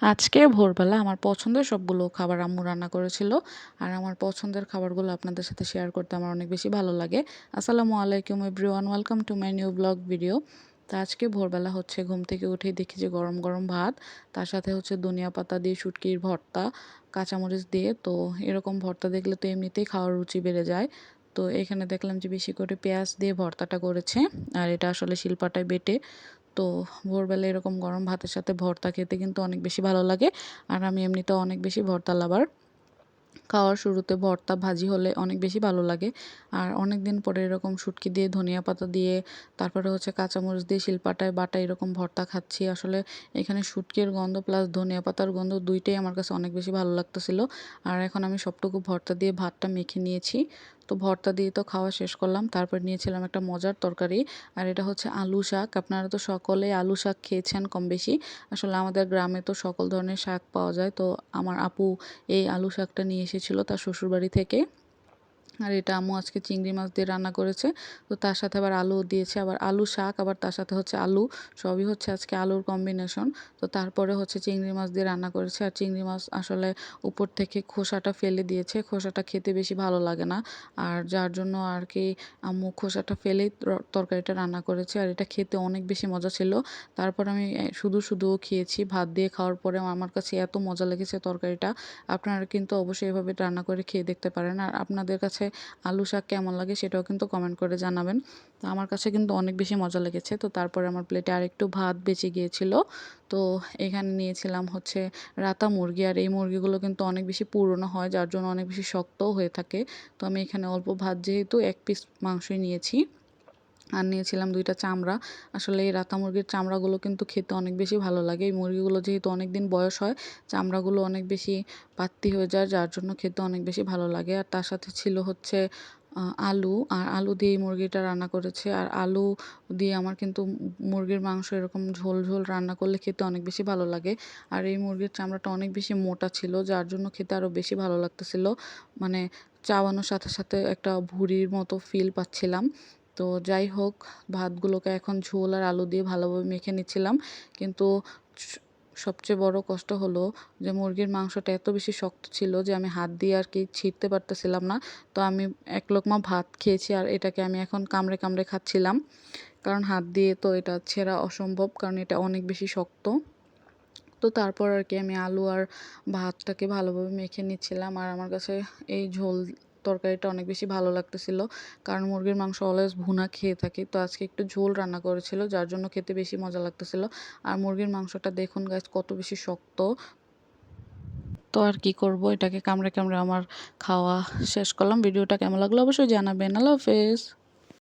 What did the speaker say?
আজকে ভোরবেলা আমার পছন্দের সবগুলো খাবার আম্মু রান্না করেছিল। আর আমার পছন্দের খাবারগুলো আপনাদের সাথে শেয়ার করতে আমার অনেক বেশি ভালো লাগে। আসসালামু আলাইকুম everyone, welcome to my new blog video. তো আজকে ভোরবেলা হচ্ছে ঘুম থেকে উঠেই দেখি যে গরম গরম ভাত, তার সাথে হচ্ছে ধনিয়া পাতা দিয়ে শুটকির ভর্তা, কাঁচামরিচ দিয়ে। তো এরকম ভর্তা দেখলে তো এমনিতেই খাওয়ার রুচি বেড়ে যায়। তো এখানে দেখলাম যে বেশি করে পেঁয়াজ দিয়ে ভর্তাটা করেছে, আর এটা আসলে শিলপাটায় বেটে। তো ভোরবেলা এরকম গরম ভাতের সাথে ভর্তা খেতে কিন্তু অনেক বেশি ভালো লাগে। আর আমি এমনিতেও অনেক বেশি ভর্তা লাভার। খাওয়ার শুরুতে ভর্তা ভাজি হলে অনেক বেশি ভালো লাগে। আর অনেক দিন পরে এরকম শুটকি দিয়ে ধনিয়া পাতা দিয়ে, তারপরে হচ্ছে কাঁচামরিচ দিয়ে শিলপাটায় বাটা এরকম ভর্তা খাচ্ছি। আসলে এখানে শুটকির গন্ধ প্লাস ধনিয়া পাতার গন্ধ দুইটাই আমার কাছে অনেক বেশি ভালো লাগতেছিল। আর এখন আমি সবটুকু ভর্তা দিয়ে ভাতটা মেখে নিয়েছি। তো ভর্তা দিয়ে তো খাওয়া শেষ করলাম, তারপর নিয়েছিলাম একটা মজার তরকারি। আর এটা হচ্ছে আলু শাক। আপনারা তো সকলেই আলু শাক খেয়েছেন কম বেশি। আসলে আমাদের গ্রামে তো সকল ধরনের শাক পাওয়া যায়। তো আমার আপু এই আলু শাকটা নিয়ে এসেছিল তার শ্বশুরবাড়ি থেকে। আর এটা আম্মু আজকে চিংড়ি মাছ দিয়ে রান্না করেছে। তো তার সাথে আবার আলুও দিয়েছে, আবার আলু শাক, আবার তার সাথে হচ্ছে আলু। সবই হচ্ছে আজকে আলুর কম্বিনেশন। তো তারপরে হচ্ছে চিংড়ি মাছ দিয়ে রান্না করেছে। আর চিংড়ি মাছ আসলে উপর থেকে খোসাটা ফেলে দিয়েছে, খোসাটা খেতে বেশি ভালো লাগে না। আর যার জন্য আর কি আম্মু খোসাটা ফেলেই তরকারিটা রান্না করেছে। আর এটা খেতে অনেক বেশি মজা ছিল। তারপর আমি শুধু শুধুও খেয়েছি। ভাত দিয়ে খাওয়ার পরেও আমার কাছে এত মজা লেগেছে তরকারিটা। আপনারা কিন্তু অবশ্যই এভাবে রান্না করে খেয়ে দেখতে পারেন। আর আপনাদের কাছে আলু শাক কেমন লাগে সেটাও কিন্তু কমেন্ট করে জানাবেন। তো আমার কাছে কিন্তু অনেক বেশি মজা লেগেছে। তো তারপরে আমার প্লেটে আরেকটু ভাত বেঁচে গিয়েছিল। তো এখানে নিয়েছিলাম হচ্ছে রাতা মুরগি। আর এই মুরগিগুলো কিন্তু অনেক বেশি পুরনো হয়, যার জন্য অনেক বেশি শক্তও হয়ে থাকে। তো আমি এখানে অল্প ভাত যেহেতু 1 পিস মাংসই নিয়েছি। আর নিয়েছিলাম 2টা চামড়া। আসলে এই রাতা মুরগির চামড়াগুলো কিন্তু খেতে অনেক বেশি ভালো লাগে। এই মুরগিগুলো যেহেতু অনেক দিন বয়স হয়, চামড়াগুলো অনেক বেশি পাত্তি হয়ে যায়, যার জন্য খেতে অনেক বেশি ভালো লাগে। আর তার সাথে ছিল হচ্ছে আলু। আর আলু দিয়ে এই মুরগিটা রান্না করেছে। আর আলু দিয়ে আমার কিন্তু মুরগির মাংস এরকম ঝোল ঝোল রান্না করলে খেতে অনেক বেশি ভালো লাগে। আর এই মুরগির চামড়াটা অনেক বেশি মোটা ছিল, যার জন্য খেতে আরও বেশি ভালো লাগতেছিল। মানে চাবানোর সাথে সাথে একটা ভুঁড়ির মতো ফিল পাচ্ছিলাম। তো যাই হোক, ভাতগুলোকে এখন ঝোল আর আলু দিয়ে ভালোভাবে মেখে নিচ্ছিলাম। কিন্তু স- সবচেয়ে বড় কষ্ট হলো যে মুরগির মাংসটা এত বেশি শক্ত ছিল যে আমি হাত দিয়ে আর কি ছিঁড়তে পারতেছিলাম না। তো আমি এক লোকমা ভাত খেয়েছি, আর এটাকে আমি এখন কামড়ে কামড়ে খাচ্ছিলাম। কারণ হাত দিয়ে তো এটা ছেঁড়া অসম্ভব, কারণ এটা অনেক বেশি শক্ত। তো তারপর আর কি আমি আলু আর ভাতটাকে ভালোভাবে মেখে নিচ্ছিলাম। আর আমার কাছে এই ঝোল তরকারিটা অনেক বেশি ভালো লাগতেছিল, কারণ মুরগির মাংস অলওয়েজ ভুনা খেয়ে থাকি। তো আজকে একটু ঝোল রান্না করেছিল, যার জন্য খেতে বেশি মজা লাগতেছিল। আর মুরগির মাংসটা দেখুন গাইস কত বেশি শক্ত। তো আর কি করব, এটাকে কামড়ে কামড়ে আমার খাওয়া শেষ করলাম। ভিডিওটা কেমন লাগলো অবশ্যই জানাবেন। আল্লাহ হাফেজ।